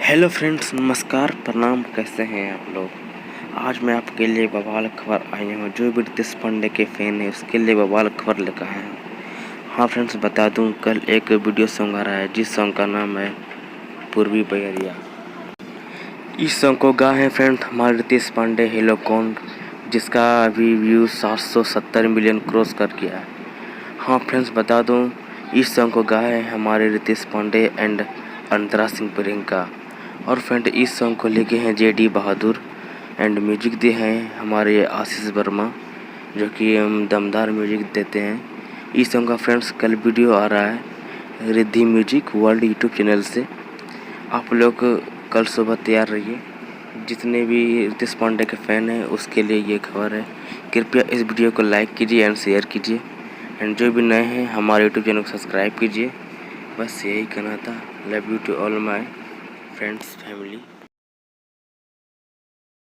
Hello friends, नमस्कार, प्रणाम। कैसे हैं आप लोग। आज मैं आपके लिए बवाल खबर आई हूँ। जो भी रितेश पांडे के फ़ैन है उसके लिए बवाल खबर लेकर आया हूँ। हाँ फ्रेंड्स, बता दूँ, कल एक वीडियो सॉन्ग आ रहा है जिस सॉन्ग का नाम है पूर्वी बयरिया। इस सॉन्ग को गाए हैं फ्रेंड हमारे रितेश पांडे हेलोकॉन, जिसका अभी व्यू 770 मिलियन क्रॉस कर गया है। हाँ फ्रेंड्स, बता दूँ, इस सॉन्ग को गाए हैं हमारे रितेश पांडे एंड अंतरा सिंह प्रियंका। और फ्रेंड इस सॉन्ग को लिखे हैं जेडी बहादुर एंड म्यूजिक दिए हैं हमारे आशीष वर्मा, जो कि हम दमदार म्यूजिक देते हैं। इस सॉन्ग का फ्रेंड्स कल वीडियो आ रहा है Riddhi music world YouTube channel से। आप लोग कल सुबह तैयार रहिए। जितने भी रितेश पांडे के फ़ैन हैं उसके लिए ये खबर है। कृपया इस वीडियो को लाइक कीजिए एंड शेयर कीजिए एंड जो भी नए हैं हमारे यूट्यूब चैनल को सब्सक्राइब कीजिए। बस यही कहना था। Love you to all my friends, family.